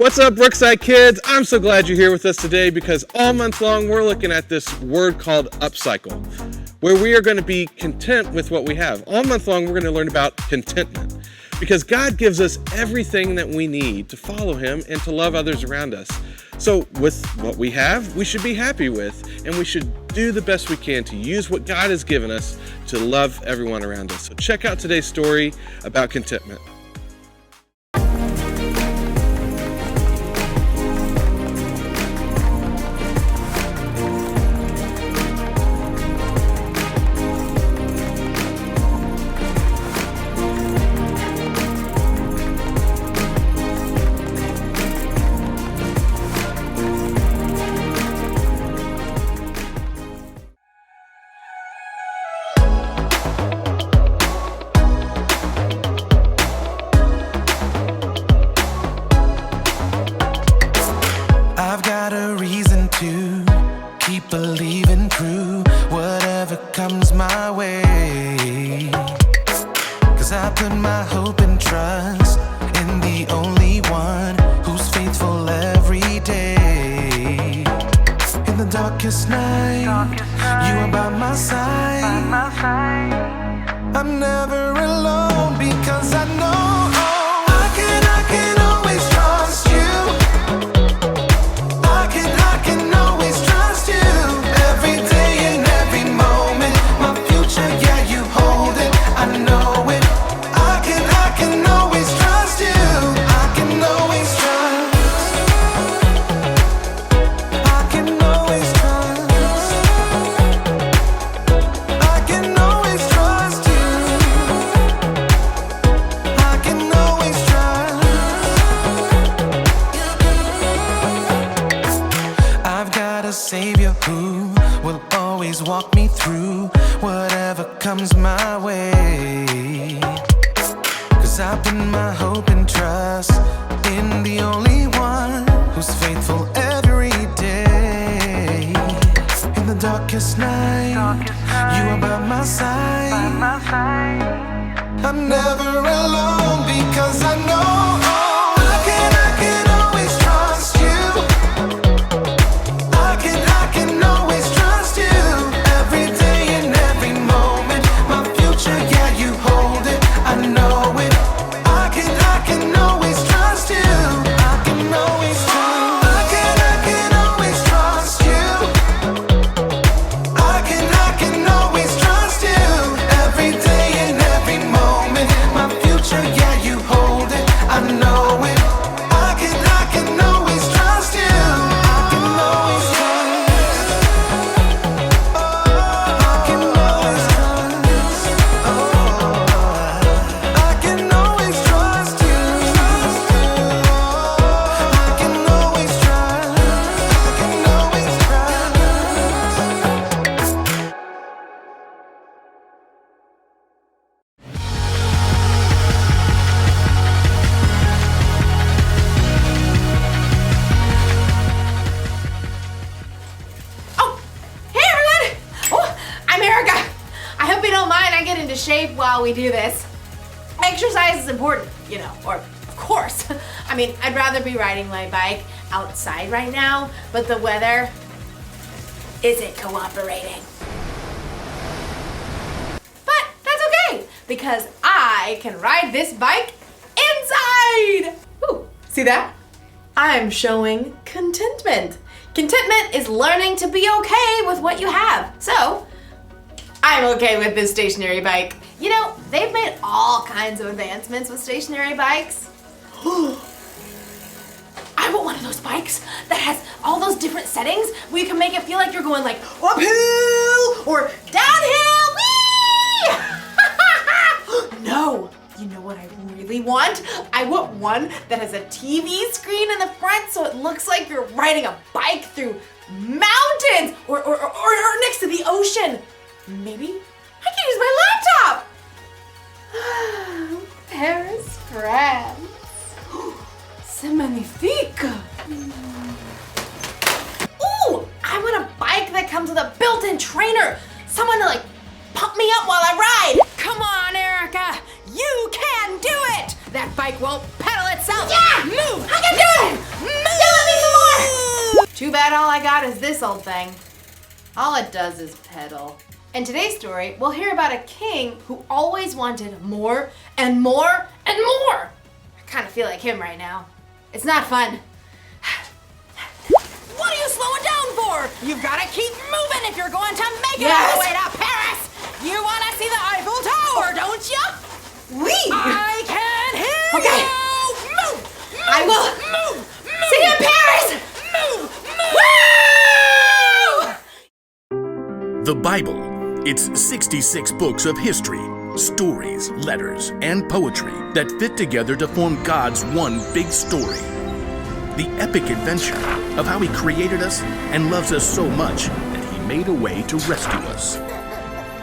What's up, Brookside kids? I'm so glad you're here with us today because all month long we're looking at this word called upcycle, where we are going to be content with what we have. All month long we're going to learn about contentment because God gives us everything that we need to follow Him and to love others around us. So with what we have, we should be happy with, and we should do the best we can to use what God has given us to love everyone around us. So check out today's story about contentment. I've got a reason to keep believing true, whatever comes my way. 'Cause I put my hope and trust in the only one who's faithful every day. In the darkest night, you are by my side. I'm never alone because I know I can always trust you. Savior who will always walk me through whatever comes my way. 'Cause I put my hope and trust in the only one who's faithful every day. In the darkest night, you are by my side. I'm never alone because I know I can always trust you. Shape while we do this. Exercise is important, you know, or of course. I mean, I'd rather be riding my bike outside right now, but the weather isn't cooperating. But that's okay, because I can ride this bike inside! Ooh, see that? I'm showing contentment. Contentment is learning to be okay with what you have. So, I'm okay with this stationary bike. You know, they've made all kinds of advancements with stationary bikes. I want one of those bikes that has all those different settings where you can make it feel like you're going like uphill or downhill. Whee! No, you know what I really want? I want one that has a TV screen in the front so it looks like you're riding a bike through mountains or next to the ocean. Maybe I can use my laptop. Paris, France. C'est magnifique. Ooh, I want a bike that comes with a built-in trainer. Someone to like pump me up while I ride. Come on, Erica. You can do it. That bike won't pedal itself. Yeah, move. I can do it. Too bad all I got is this old thing. All it does is pedal. In today's story, we'll hear about a king who always wanted more and more and more. I kind of feel like him right now. It's not fun. What are you slowing down for? You've got to keep moving if you're going to make it all the way to Paris. You want to see the Eiffel Tower, don't you? Oui! I can hear Okay. you. Move. I will Move. see you in Paris! Move. The Bible. It's 66 books of history, stories, letters, and poetry that fit together to form God's one big story. The epic adventure of how He created us and loves us so much that He made a way to rescue us.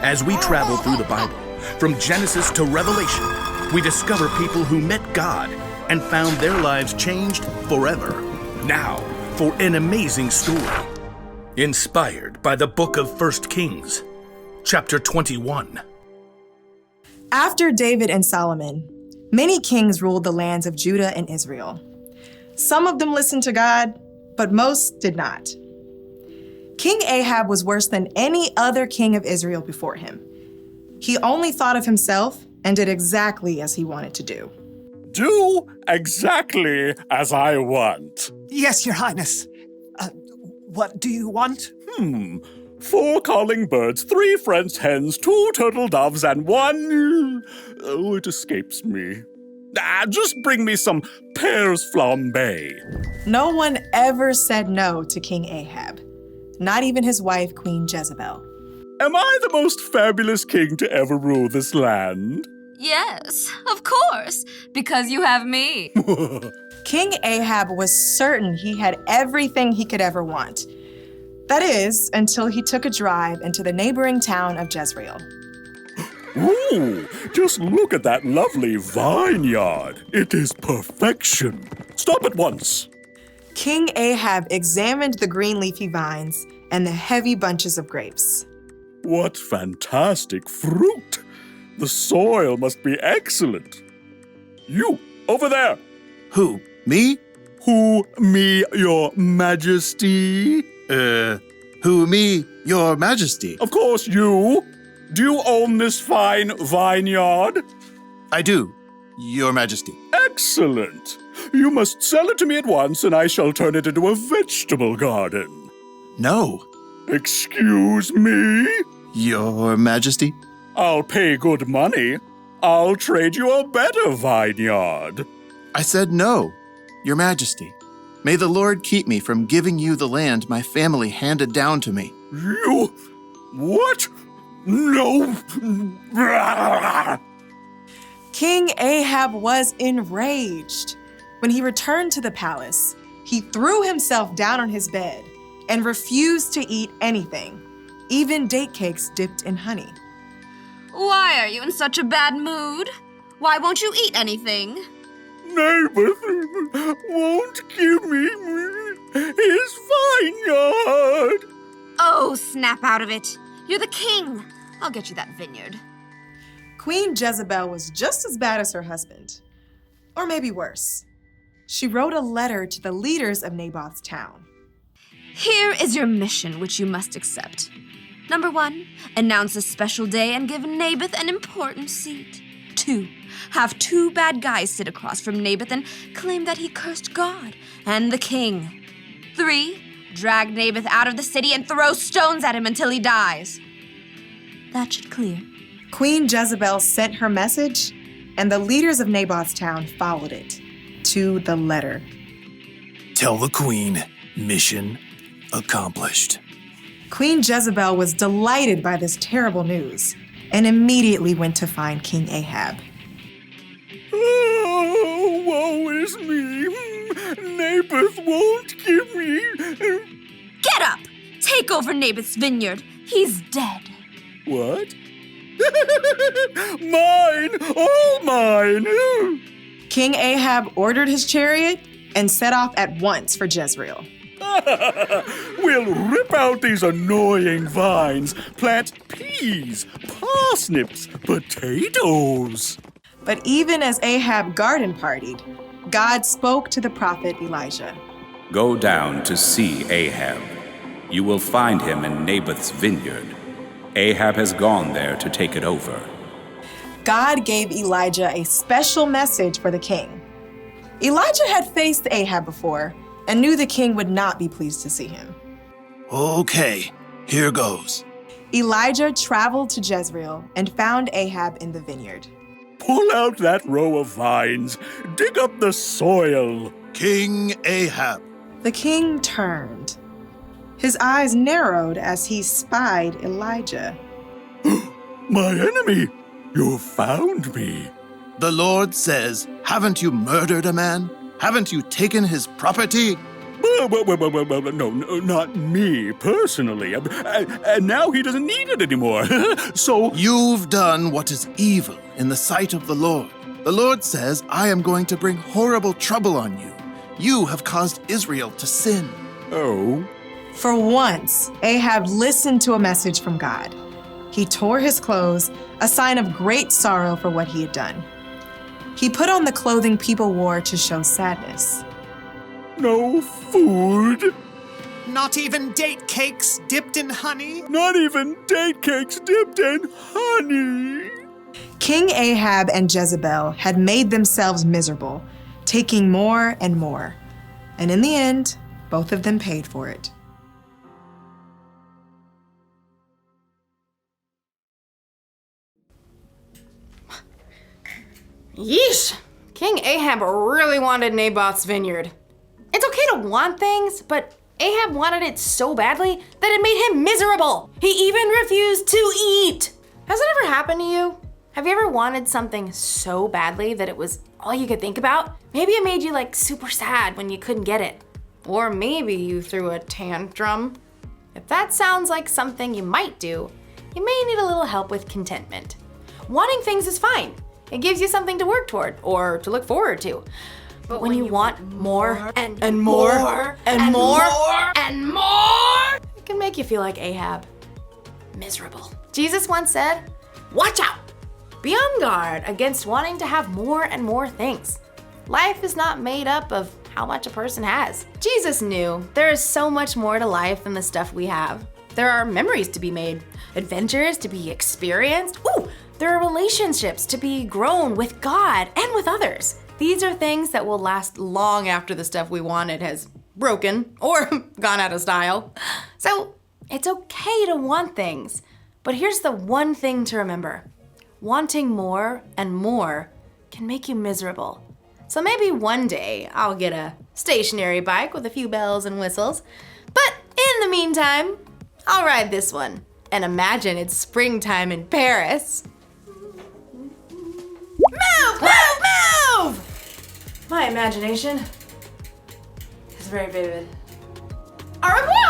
As we travel through the Bible, from Genesis to Revelation, we discover people who met God and found their lives changed forever. Now, for an amazing story. Inspired by the book of 1 Kings, chapter 21. After David and Solomon, many kings ruled the lands of Judah and Israel. Some of them listened to God, but most did not. King Ahab was worse than any other king of Israel before him. He only thought of himself and did exactly as he wanted to do. Do exactly as I want. Yes, Your Highness. What do you want? 4 calling birds, 3 French hens, 2 turtle doves, and 1... Oh, it escapes me. Just bring me some pears flambé. No one ever said no to King Ahab, not even his wife, Queen Jezebel. Am I the most fabulous king to ever rule this land? Yes, of course, because you have me. King Ahab was certain he had everything he could ever want. That is, until he took a drive into the neighboring town of Jezreel. Ooh, just look at that lovely vineyard. It is perfection. Stop at once. King Ahab examined the green leafy vines and the heavy bunches of grapes. What fantastic fruit. The soil must be excellent. You, over there. Who? Me? Who, me, your majesty? Who, me? Your Majesty? Of course, you. Do you own this fine vineyard? I do, Your Majesty. Excellent. You must sell it to me at once, and I shall turn it into a vegetable garden. No, Excuse me? Your Majesty. I'll pay good money. I'll trade you a better vineyard. I said no, Your Majesty. May the Lord keep me from giving you the land my family handed down to me. You... What? No. King Ahab was enraged. When he returned to the palace, he threw himself down on his bed and refused to eat anything, even date cakes dipped in honey. Why are you in such a bad mood? Why won't you eat anything? Naboth won't give me his vineyard. Oh, snap out of it. You're the king. I'll get you that vineyard. Queen Jezebel was just as bad as her husband, or maybe worse. She wrote a letter to the leaders of Naboth's town. Here is your mission, which you must accept. Number 1, announce a special day and give Naboth an important seat. 2, have 2 bad guys sit across from Naboth and claim that he cursed God and the king. 3, drag Naboth out of the city and throw stones at him until he dies. That should clear. Queen Jezebel sent her message, and the leaders of Naboth's town followed it, to the letter. Tell the queen, mission accomplished. Queen Jezebel was delighted by this terrible news and immediately went to find King Ahab. Oh, woe is me. Naboth won't give me... Get up! Take over Naboth's vineyard. He's dead. What? Mine! All mine! King Ahab ordered his chariot and set off at once for Jezreel. We'll rip out these annoying vines, plant peas, parsnips, potatoes. But even as Ahab garden partied, God spoke to the prophet Elijah. Go down to see Ahab. You will find him in Naboth's vineyard. Ahab has gone there to take it over. God gave Elijah a special message for the king. Elijah had faced Ahab before and knew the king would not be pleased to see him. Okay, here goes. Elijah traveled to Jezreel and found Ahab in the vineyard. Pull out that row of vines. Dig up the soil. King Ahab. The king turned. His eyes narrowed as he spied Elijah. My enemy, you found me. The Lord says, haven't you murdered a man? Haven't you taken his property? No, not me personally. And now he doesn't need it anymore. So you've done what is evil in the sight of the Lord. The Lord says, I am going to bring horrible trouble on you. You have caused Israel to sin. Oh. For once, Ahab listened to a message from God. He tore his clothes, a sign of great sorrow for what he had done. He put on the clothing people wore to show sadness. No food. Not even date cakes dipped in honey? Not even date cakes dipped in honey. King Ahab and Jezebel had made themselves miserable, taking more and more. And in the end, both of them paid for it. Yeesh! King Ahab really wanted Naboth's vineyard. It's okay to want things, but Ahab wanted it so badly that it made him miserable. He even refused to eat. Has it ever happened to you? Have you ever wanted something so badly that it was all you could think about? Maybe it made you like super sad when you couldn't get it. Or maybe you threw a tantrum. If that sounds like something you might do, you may need a little help with contentment. Wanting things is fine. It gives you something to work toward or to look forward to. But when you want more and more and more and more, it can make you feel like Ahab. Miserable. Jesus once said, watch out! Be on guard against wanting to have more and more things. Life is not made up of how much a person has. Jesus knew there is so much more to life than the stuff we have. There are memories to be made, adventures to be experienced. Ooh, there are relationships to be grown with God and with others. These are things that will last long after the stuff we wanted has broken or gone out of style. So it's okay to want things, but here's the one thing to remember. Wanting more and more can make you miserable. So maybe one day I'll get a stationary bike with a few bells and whistles, but in the meantime, I'll ride this one and imagine it's springtime in Paris. Move, move, move! My imagination is very vivid. Au revoir!